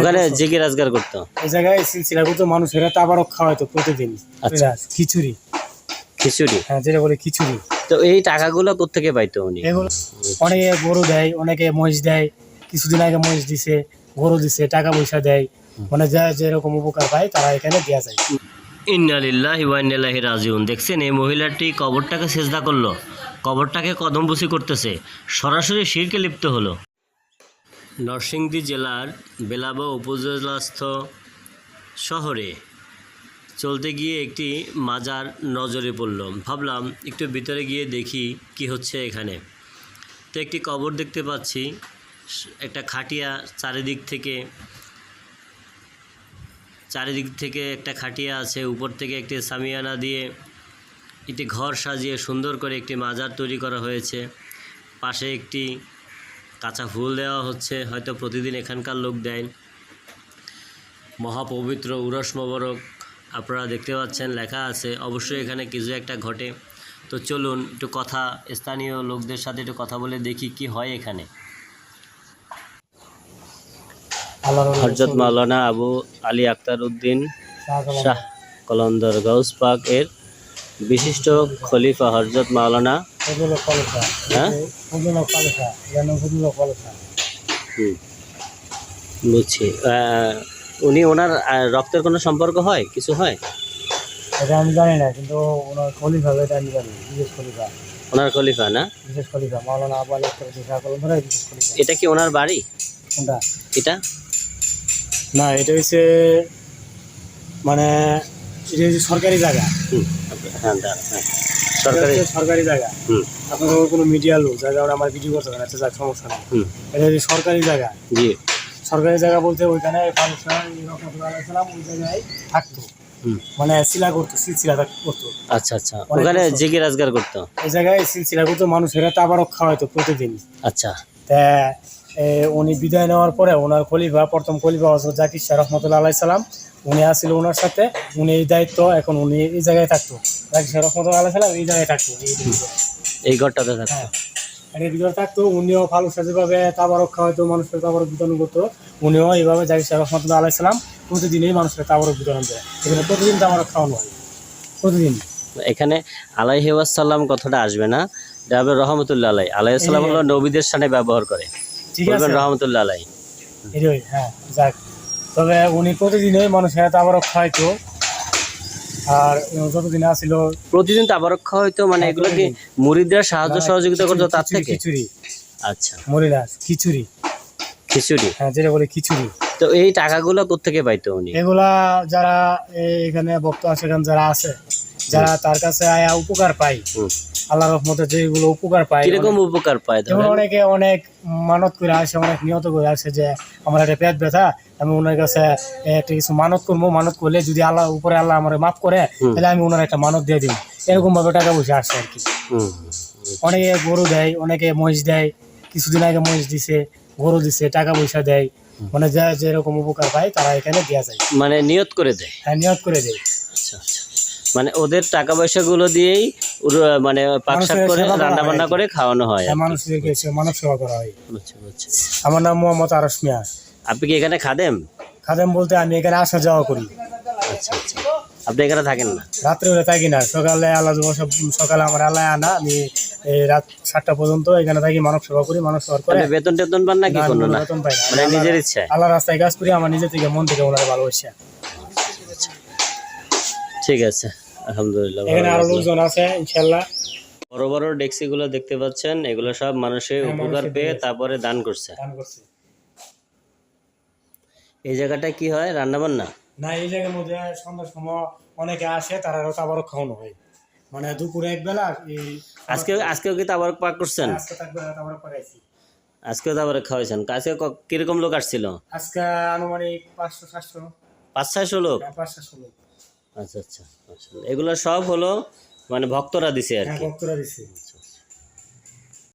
ওখানে জিকির আজগার করতো। এই জায়গায় সিলসিলা করতো, মানুষেরা তাবারক খাওয়াইতো প্রতিদিন। আচ্ছা। খিচুড়ি। খিচুড়ি, হ্যাঁ, যেটা বলে খিচুড়ি। তো এই টাকাগুলো কোত্থেকে পাইতো উনি? এগুলো অনেকে গরু দেয়, অনেকে মহিষ দেয়। কিছুদিন আগে মহিষ দিছে, গরু দিছে, টাকা পয়সা দেয়। মানে যা যেরকম উপকার পায় তারা এখানে দেওয়া যায়। ইন্না লিল্লাহি ওয়া ইন্না ইলাইহি রাজিউন। দেখছেন এই মহিলাটি কবরটাকে সেজদা করলো, কবরটাকে কদমবুসি করতেছে, সরাসরি শিরকে লিপ্ত হলো। নরসিংদী জেলার বেলাবা উপজেলাস্থ শহরে চলতে গিয়ে একটি মাজার নজরে পড়ল। ভাবলাম একটু ভিতরে গিয়ে দেখি কি হচ্ছে এখানে। তো একটি কবর দেখতে পাচ্ছি, একটা খাটিয়া চারিদিক থেকে একটা খাটিয়া আছে, উপর থেকে একটি সামিয়ানা দিয়ে একটি ঘর সাজিয়ে সুন্দর করে একটি মাজার তৈরি করা হয়েছে। পাশে একটি কাঁচা ফুল দেওয়া হচ্ছে, হয়তো প্রতিদিন এখানকার লোক দেয়। মহাপবিত্র উরস মোবারক আপনারা দেখতে পাচ্ছেন, লেখা আছে। অবশ্যই এখানে কিছু একটা ঘটে। তো চলুন একটু স্থানীয় লোকদের সাথে একটু কথা বলে দেখি কি হয় এখানে। হযরত মাওলানা আবু আলী আখতার উদ্দিন শাহ কলন্দর গাউস পাক এর বিশিষ্ট খলিফা হযরত মাওলানা বুঝছি। উনি ওনার রক্তের কোনো সম্পর্ক হয়, কিছু হয়? এটা আমি জানি না, কিন্তু ওনার খলিফা, এটা আমি জানি, বিশেষ খলিফা। ওনার খলিফা না? বিশেষ খলিফা মাওলানা আবু আলী আখতার শাহ কলন্দর বিশেষ খলিফা। এটা কি ওনার বাড়ি? কোনটা? এটা না, এটা হচ্ছে মানে এটা হচ্ছে সরকারি জায়গা। হ্যাঁ, সরকারি জায়গা। আপনার কোনো মিডিয়া লোক জায়গা আমার ভিডিও করতে হবে না, যাক সমস্যা নেই। এটা হচ্ছে সরকারি জায়গা। জি, সরকারি জায়গা বলতে ওইখানে ওই জায়গায় থাকতো, মানে সিলা করতো, সিলসিলা করতো। আচ্ছা আচ্ছা, ওখানে জিকির আজগার করতো। এই জায়গায় সিলসিলা করতো, মানুষেরা তাবারক খাওয়াইতো প্রতিদিন। আচ্ছা। তা উনি বিদায় নেওয়ার পরে ওনার খলিফা, প্রথম খলিফা হযরত জাকির শাহ রহমতুল্লাহ আলাইহিস সালাম, উনি আসছিল ওনার সাথে। উনি এই দায়িত্ব, এখন উনি এই জায়গায় থাকতো। জাকির শাহ রহমতুল্লাহ আলাইহিস সালাম এই জায়গায় থাকতো, এই ঘরটাতে থাকতো। হ্যাঁ, এর ভিতরে থাকতো। উনিও ফালুসা যেভাবে তাবারক খাওয়াইতো, মানুষের তাবারক বিতরণ করতো, উনিও এইভাবে জাকির শাহ রহমতুল্লাহ আলাইহিস সালাম প্রতিদিনই মানুষের তাবারক বিতরণ দেয়। এখানে প্রতিদিন তাবারক খাওয়ানো হয়, প্রতিদিন। এখানে আলাইহি ওয়াসাল্লাম কথাটা আসবে না, এটা হবে রহমতুল্লাহ আলাইহি। আলাইহিস সালাম হলো নবীদের সামনে ব্যবহার করে, ঠিক আছে, রহমতুল্লাহ আলাইহি। হ্যাঁ, যাক। তবে উনি প্রতিদিনই মানুষের তাবারক খাওয়াইতো। আর যতদিন আসছিল প্রতিদিন তাবারক খাওয়াইতো, মানে এগুলো কি মুরিদরা সাহায্য সহযোগিতা করতো তার থেকে? খিচুড়ি। আচ্ছা, মরিরা খিচুড়ি। খিচুড়ি, হ্যাঁ, যেটা বলে খিচুড়ি। তো এই টাকাগুলো কোত্থেকে পাইতো উনি? এগুলা যারা এখানে ভক্ত আশেখান যারা আছে, যারা তার কাছে আয়া উপকার পায়, আল্লাহর রহমতে যেগুলো উপকার পায়। কিরকম উপকার পায়? যেমন অনেকে অনেক মানত করে আসে, অনেক নিয়ত করে আসে যে আমার একটা পেট ব্যথা, আমি ওনার কাছে একটা কিছু মানত করবো, মানত করলে যদি আল্লাহ উপরে আল্লাহ আমার মাফ করে, তাহলে আমি ওনার একটা মানত দিয়ে দিই। এরকম ভাবে টাকা পয়সা আসে আর কি। অনেকে গরু দেয়, অনেকে মহিষ দেয়। কিছুদিন আগে মহিষ দিছে, গরু দিছে, টাকা পয়সা দেয়। মানে যা যেরকম উপকার পায় তারা এখানে দেওয়া যায়, মানে নিয়ত করে দেয়। হ্যাঁ, নিয়ত করে দেয়। আচ্ছা আচ্ছা, মানে ওদের টাকা পয়সা গুলো দিয়েই মানে পাকশাক করে রান্না বান্না করে খাওয়ানো হয়, মানুষদেরকে মানব সেবা করা হয়। আচ্ছা আচ্ছা। আমার নাম মোহাম্মদ আরশ মিয়া। আপনি কি এখানে খাদেম? খাদেম বলতে আমি এখানে আসা যাওয়া করি। আচ্ছা আচ্ছা, আপনি এখানে থাকেন না? রাত্রে হলে থাকি না, সকালে আল্লাহ সকালে আমার আল্লাহ আনা, আমি এই রাত 7টা পর্যন্ত এখানে থাকি, মানব সেবা করি। মানব সেবা করে বেতন টেতন পান নাকি? কোনো না, বেতন পাই না, মানে নিজের ইচ্ছায় আল্লাহ রাস্তায় কাজ করি, আমার নিজে থেকে মন থেকে ওনার ভালোবাসা। ঠিক আছে, আলহামদুলিল্লাহ। এখানে আরো লোকজন আছে ইনশাআল্লাহ। বড় বড় ডেক্সি গুলো দেখতে পাচ্ছেন, এগুলো সব মানুষের উপকার পেয়ে তারপরে দান করছে। এই জায়গাটা কি হয়, রান্না বান্না? না, এই জায়গার মধ্যে সন্ধ্যার সময় অনেকে আসে, তারা তাবারক খাওয়ানো হয়, মানে দুপুরে এক বেলা। আজকেও কি তাবারক পাক করছেন? আজকেও তাবারক খাওয়াইছেন? আজকে কিরকম লোক আসছিল? আজকে আনুমানিক 500-700, 500-600 লোক। 500-600 লোক। আচ্ছা আচ্ছা, এগুলো সব হলো মানে ভক্তরা দিছে আর কি। ভক্তরা দিছে।